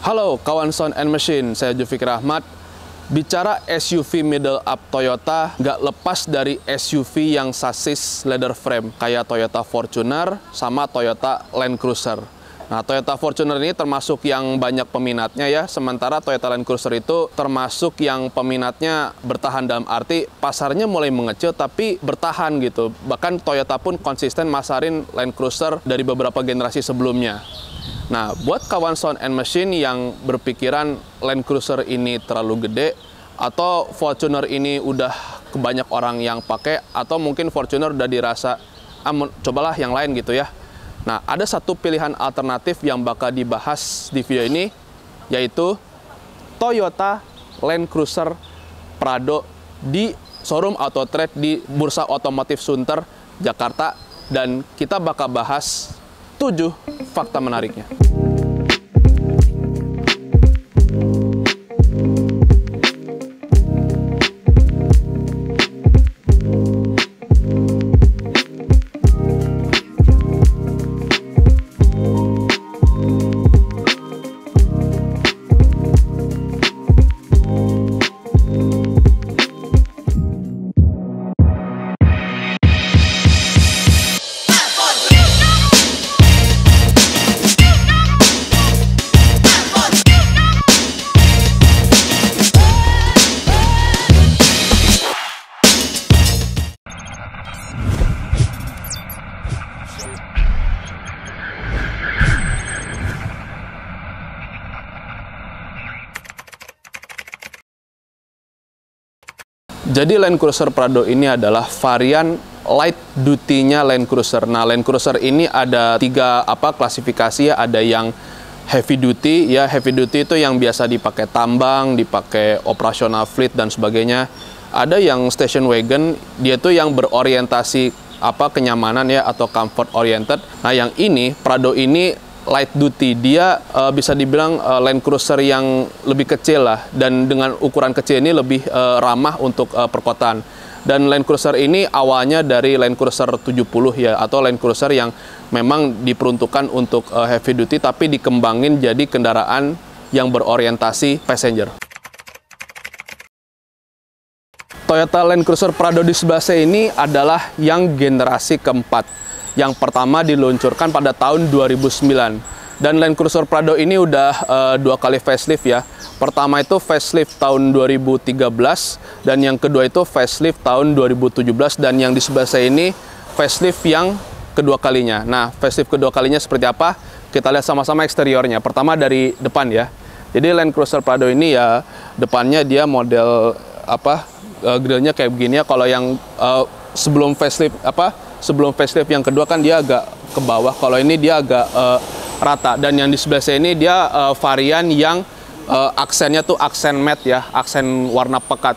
Halo kawan Sound and Machine, saya Zulfikar Ahmad. Bicara SUV middle up Toyota, nggak lepas dari SUV yang sasis leather frame, kayak Toyota Fortuner sama Toyota Land Cruiser. Nah, Toyota Fortuner ini termasuk yang banyak peminatnya ya, sementara Toyota Land Cruiser itu termasuk yang peminatnya bertahan dalam arti pasarnya mulai mengecil tapi bertahan gitu. Bahkan Toyota pun konsisten masarin Land Cruiser dari beberapa generasi sebelumnya. Nah, buat kawan Sound and Machine yang berpikiran Land Cruiser ini terlalu gede, atau Fortuner ini udah kebanyak orang yang pakai, atau mungkin Fortuner udah dirasa, cobalah yang lain gitu ya. Nah, ada satu pilihan alternatif yang bakal dibahas di video ini, yaitu Toyota Land Cruiser Prado di showroom Auto Trade di Bursa Otomotif Sunter, Jakarta. Dan kita bakal bahas 7 fakta menariknya. Jadi Land Cruiser Prado ini adalah varian light duty-nya Land Cruiser. Nah, Land Cruiser ini ada 3 klasifikasi ya. Ada yang heavy duty, ya heavy duty itu yang biasa dipakai tambang, dipakai operasional fleet dan sebagainya. Ada yang station wagon, dia tuh yang berorientasi kenyamanan ya atau comfort oriented. Nah, yang ini Prado ini light duty, dia bisa dibilang Land Cruiser yang lebih kecil lah, dan dengan ukuran kecil ini lebih ramah untuk perkotaan. Dan Land Cruiser ini awalnya dari Land Cruiser 70 ya, atau Land Cruiser yang memang diperuntukkan untuk heavy duty tapi dikembangin jadi kendaraan yang berorientasi passenger. Toyota Land Cruiser Prado di sebelah saya ini adalah yang generasi keempat. Yang pertama diluncurkan pada tahun 2009. Dan Land Cruiser Prado ini udah 2 kali facelift ya. Pertama itu facelift tahun 2013, dan yang kedua itu facelift tahun 2017, dan yang di sebelah saya ini facelift yang kedua kalinya. Nah, facelift kedua kalinya seperti apa? Kita lihat sama-sama eksteriornya. Pertama dari depan ya. Jadi Land Cruiser Prado ini ya, depannya dia model grillnya kayak begini ya. Kalau yang sebelum facelift yang kedua kan dia agak ke bawah, kalau ini dia agak rata. Dan yang di sebelah saya ini dia varian yang aksennya tuh aksen matte ya, aksen warna pekat.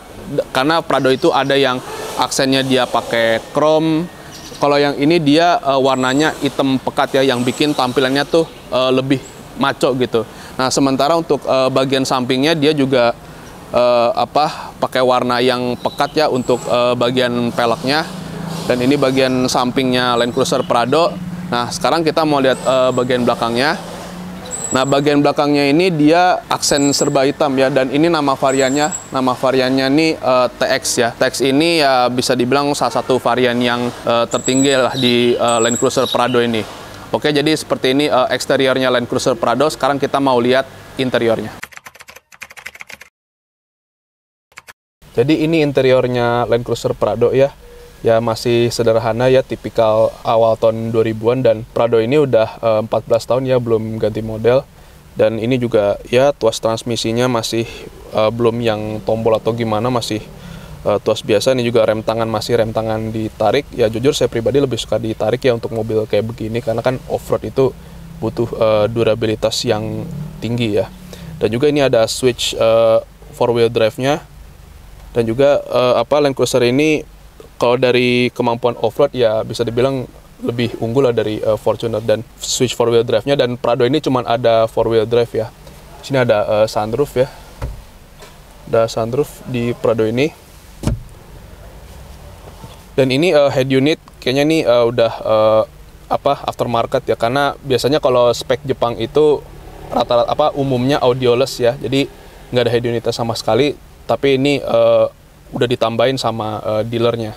Karena Prado itu ada yang aksennya dia pakai chrome, kalau yang ini dia warnanya hitam pekat ya, yang bikin tampilannya tuh lebih maco gitu. Nah, sementara untuk bagian sampingnya dia juga pakai warna yang pekat ya untuk bagian peleknya. Dan ini bagian sampingnya Land Cruiser Prado. Nah, sekarang kita mau lihat bagian belakangnya. Nah, bagian belakangnya ini dia aksen serba hitam ya, dan ini nama variannya nih TX ya. TX ini ya bisa dibilang salah satu varian yang tertinggi lah di Land Cruiser Prado ini. Oke, jadi seperti ini eksteriornya Land Cruiser Prado. Sekarang kita mau lihat interiornya. Jadi ini interiornya Land Cruiser Prado ya. Ya masih sederhana ya, tipikal awal tahun 2000-an, dan Prado ini udah 14 tahun ya belum ganti model. Dan ini juga ya tuas transmisinya masih belum yang tombol atau gimana, masih tuas biasa. Ini juga rem tangan masih rem tangan ditarik. Ya jujur saya pribadi lebih suka ditarik ya untuk mobil kayak begini, karena kan off-road itu butuh durabilitas yang tinggi ya. Dan juga ini ada switch 4-wheel drive-nya. Dan juga Land Cruiser ini kalau dari kemampuan off-road ya bisa dibilang lebih unggul lah dari Fortuner. Dan switch 4-wheel drive-nya, dan Prado ini cuma ada 4-wheel drive ya. Sini ada sunroof ya. Ada sunroof di Prado ini. Dan ini head unit kayaknya nih udah aftermarket ya, karena biasanya kalau spek Jepang itu rata-rata umumnya audioless ya, jadi nggak ada head unitnya sama sekali, tapi ini udah ditambahin sama dealernya.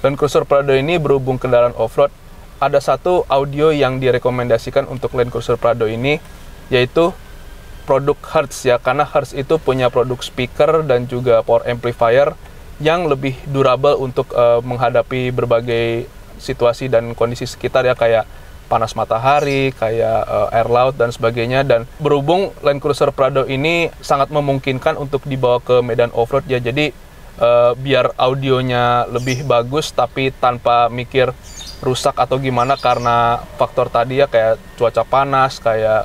Land Cruiser Prado ini berhubung kendaraan off-road, ada satu audio yang direkomendasikan untuk Land Cruiser Prado ini, yaitu produk Hertz ya, karena Hertz itu punya produk speaker dan juga power amplifier yang lebih durable untuk menghadapi berbagai situasi dan kondisi sekitar ya, kayak panas matahari, kayak air laut dan sebagainya. Dan berhubung Land Cruiser Prado ini sangat memungkinkan untuk dibawa ke medan off-road ya, jadi biar audionya lebih bagus tapi tanpa mikir rusak atau gimana karena faktor tadi ya, kayak cuaca panas, kayak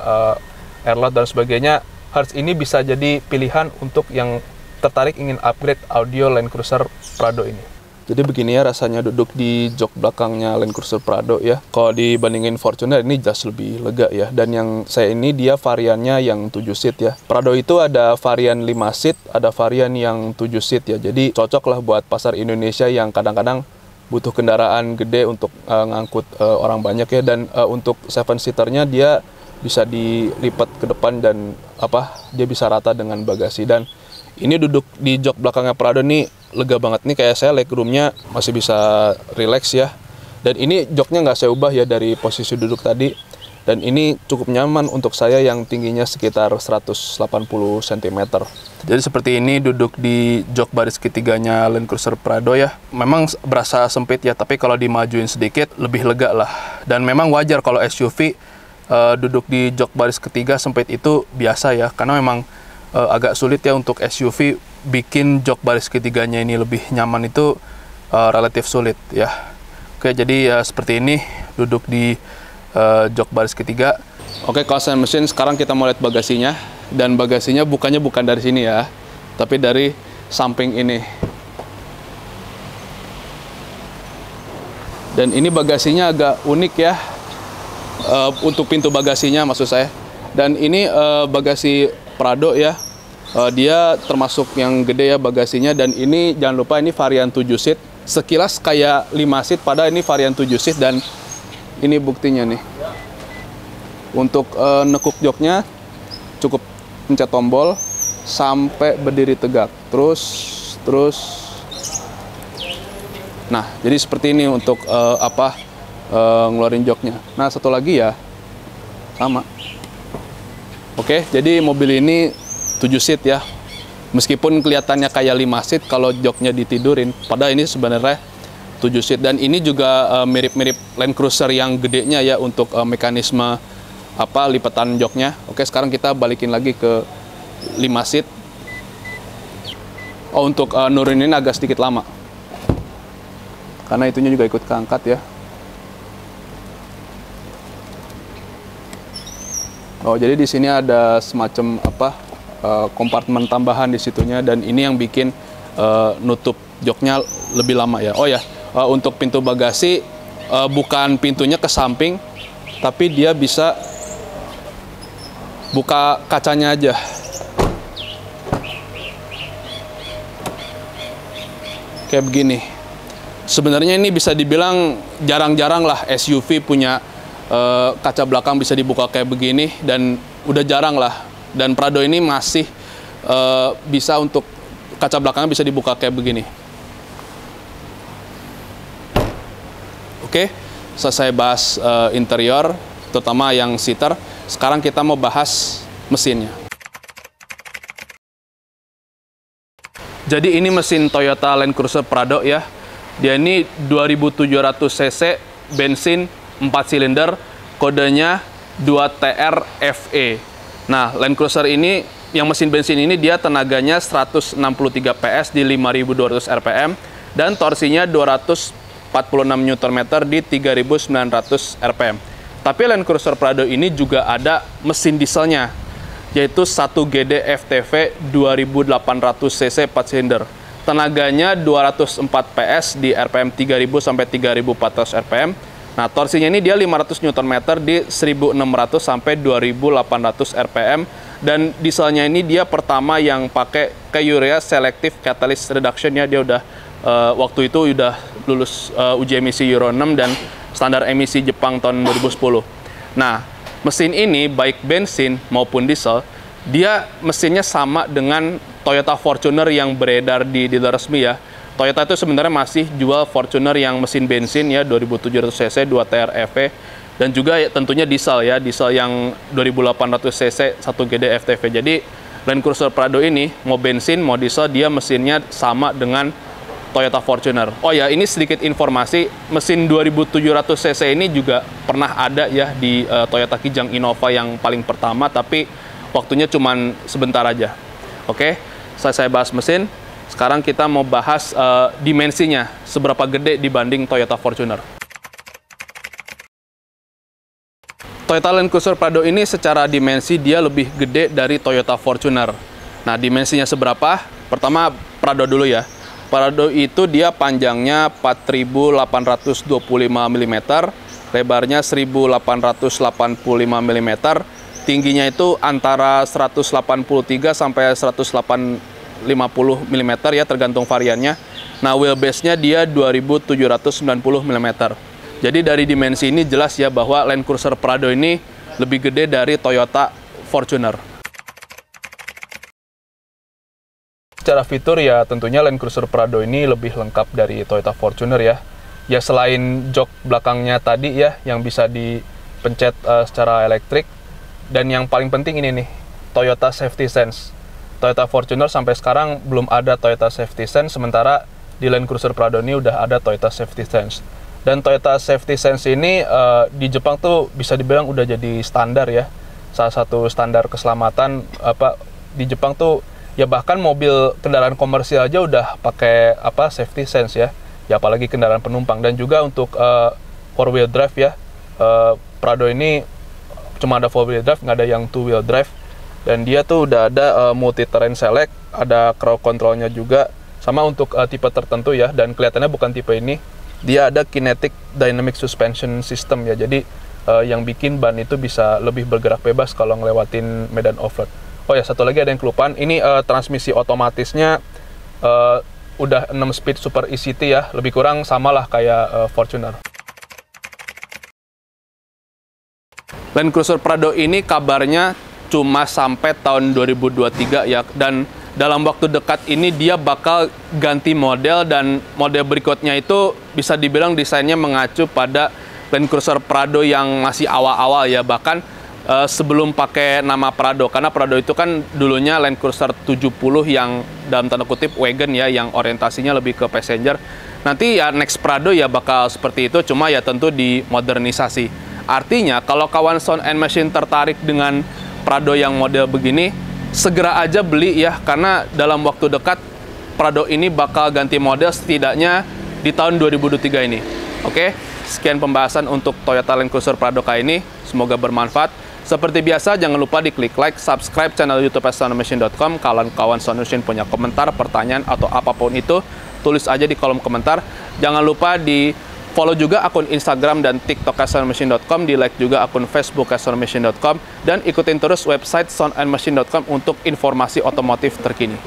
air laut dan sebagainya, Hertz ini bisa jadi pilihan untuk yang tertarik ingin upgrade audio Land Cruiser Prado ini. Jadi begini ya rasanya duduk di jok belakangnya Land Cruiser Prado ya. Kalau dibandingin Fortuner ini jelas lebih lega ya. Dan yang saya ini dia variannya yang 7 seat ya. Prado itu ada varian 5 seat, ada varian yang 7 seat ya. Jadi cocok lah buat pasar Indonesia yang kadang-kadang butuh kendaraan gede untuk ngangkut orang banyak ya. Dan untuk 7-seaternya dia bisa dilipat ke depan dan dia bisa rata dengan bagasi. Dan ini duduk di jok belakangnya Prado nih lega banget nih, kayak saya legroomnya masih bisa relax ya. Dan ini joknya nggak saya ubah ya dari posisi duduk tadi. Dan ini cukup nyaman untuk saya yang tingginya sekitar 180 cm. Jadi seperti ini duduk di jok baris ketiganya Land Cruiser Prado ya. Memang berasa sempit ya, tapi kalau dimajuin sedikit lebih lega lah. Dan memang wajar kalau SUV duduk di jok baris ketiga sempit itu biasa ya, karena memang agak sulit ya untuk SUV bikin jok baris ketiganya ini lebih nyaman, itu relatif sulit ya. Oke, jadi seperti ini duduk di jok baris ketiga. Oke, kawasan mesin sekarang kita mau lihat bagasinya, dan bagasinya bukan dari sini ya, tapi dari samping ini. Dan ini bagasinya agak unik ya, untuk pintu bagasinya maksud saya. Dan ini bagasi Prado ya, dia termasuk yang gede ya bagasinya. Dan ini jangan lupa ini varian 7 seat, sekilas kayak 5 seat padahal ini varian 7 seat. Dan ini buktinya nih, untuk nekuk joknya cukup pencet tombol sampai berdiri tegak, terus nah jadi seperti ini untuk ngeluarin joknya. Nah satu lagi ya sama. Oke, jadi mobil ini 7 seat ya. Meskipun kelihatannya kayak 5 seat kalau joknya ditidurin, padahal ini sebenarnya 7 seat. Dan ini juga mirip-mirip Land Cruiser yang gedenya ya untuk mekanisme lipatan joknya. Oke, sekarang kita balikin lagi ke 5 seat. Untuk nurunin agak sedikit lama, karena itunya juga ikut keangkat ya. Jadi di sini ada semacam kompartemen tambahan di situnya, dan ini yang bikin nutup joknya lebih lama ya. Untuk pintu bagasi bukan pintunya ke samping, tapi dia bisa buka kacanya aja. Kayak begini. Sebenarnya ini bisa dibilang jarang-jarang lah SUV punya kaca belakang bisa dibuka kayak begini, dan udah jarang lah. Dan Prado ini masih bisa untuk kaca belakangnya bisa dibuka kayak begini. Oke, selesai bahas interior, terutama yang seater. Sekarang kita mau bahas mesinnya. Jadi ini mesin Toyota Land Cruiser Prado ya. Dia ini 2700 cc, bensin 4 silinder, kodenya 2TR-FE. Nah, Land Cruiser ini, yang mesin bensin ini dia tenaganya 163 PS di 5200 RPM, dan torsinya 246 Nm di 3900 RPM. Tapi Land Cruiser Prado ini juga ada mesin dieselnya, yaitu 1 GD FTV 2800 cc 4 silinder. Tenaganya 204 PS di RPM 3000 sampai 3400 RPM. Nah, torsinya ini dia 500 Nm di 1600 sampai 2800 RPM, dan dieselnya ini dia pertama yang pakai Urea Selective Catalyst Reduction ya. Dia udah waktu itu udah lulus uji emisi Euro 6 dan standar emisi Jepang tahun 2010. Nah, Mesin ini baik bensin maupun diesel, dia mesinnya sama dengan Toyota Fortuner yang beredar di dealer resmi ya. Toyota itu sebenarnya masih jual Fortuner yang mesin bensin ya 2700 cc 2 TR EV, dan juga ya, tentunya diesel ya, diesel yang 2800 cc 1 GD FTV. Jadi Land Cruiser Prado ini mau bensin mau diesel dia mesinnya sama dengan Toyota Fortuner. Oh ya, ini sedikit informasi, mesin 2700 cc ini juga pernah ada ya di Toyota Kijang Innova yang paling pertama, tapi waktunya cuman sebentar aja. Oke, saya bahas mesin. Sekarang kita mau bahas dimensinya, seberapa gede dibanding Toyota Fortuner. Toyota Land Cruiser Prado ini secara dimensi dia lebih gede dari Toyota Fortuner. Nah, dimensinya seberapa? Pertama, Prado dulu ya. Prado itu dia panjangnya 4.825 mm, lebarnya 1.885 mm, tingginya itu antara 183 sampai 150 mm ya, tergantung variannya. Nah, wheelbase-nya dia 2.790 mm. Jadi dari dimensi ini jelas ya bahwa Land Cruiser Prado ini lebih gede dari Toyota Fortuner. Secara fitur ya tentunya Land Cruiser Prado ini lebih lengkap dari Toyota Fortuner ya. Ya selain jok belakangnya tadi ya yang bisa dipencet secara elektrik, dan yang paling penting ini nih, Toyota Safety Sense. Toyota Fortuner sampai sekarang belum ada Toyota Safety Sense, sementara di Land Cruiser Prado ini udah ada Toyota Safety Sense. Dan Toyota Safety Sense ini di Jepang tuh bisa dibilang udah jadi standar ya. Salah satu standar keselamatan di Jepang tuh. Ya bahkan mobil kendaraan komersial aja udah pakai safety sense ya. Ya apalagi kendaraan penumpang. Dan juga untuk 4-wheel drive ya. Prado ini cuma ada 4-wheel drive, nggak ada yang 2-wheel drive. Dan dia tuh udah ada multi terrain select, ada crowd controlnya juga. Sama untuk tipe tertentu ya. Dan kelihatannya bukan tipe ini. Dia ada kinetic dynamic suspension system ya. Jadi yang bikin ban itu bisa lebih bergerak bebas kalau ngelewatin medan off-road. Oh ya, satu lagi ada yang kelupaan. Ini transmisi otomatisnya udah 6 speed super ECT ya. Lebih kurang samalah kayak Fortuner. Land Cruiser Prado ini kabarnya cuma sampai tahun 2023 ya. Dan dalam waktu dekat ini dia bakal ganti model, dan model berikutnya itu bisa dibilang desainnya mengacu pada Land Cruiser Prado yang masih awal-awal ya. Bahkan sebelum pakai nama Prado, karena Prado itu kan dulunya Land Cruiser 70 yang dalam tanda kutip wagon ya, yang orientasinya lebih ke passenger. Nanti ya next Prado ya bakal seperti itu, cuma ya tentu dimodernisasi. Artinya kalau kawan Sound and Machine tertarik dengan Prado yang model begini, segera aja beli ya, karena dalam waktu dekat Prado ini bakal ganti model setidaknya di tahun 2023 ini. Oke, sekian pembahasan untuk Toyota Land Cruiser Prado kali ini, semoga bermanfaat. Seperti biasa, jangan lupa diklik like, subscribe channel YouTube soundandmachine.com. Kalau kawan Sound and Machine punya komentar, pertanyaan, atau apapun itu, tulis aja di kolom komentar. Jangan lupa di follow juga akun Instagram dan TikTok soundandmachine.com, di like juga akun Facebook soundandmachine.com, dan ikutin terus website soundandmachine.com untuk informasi otomotif terkini.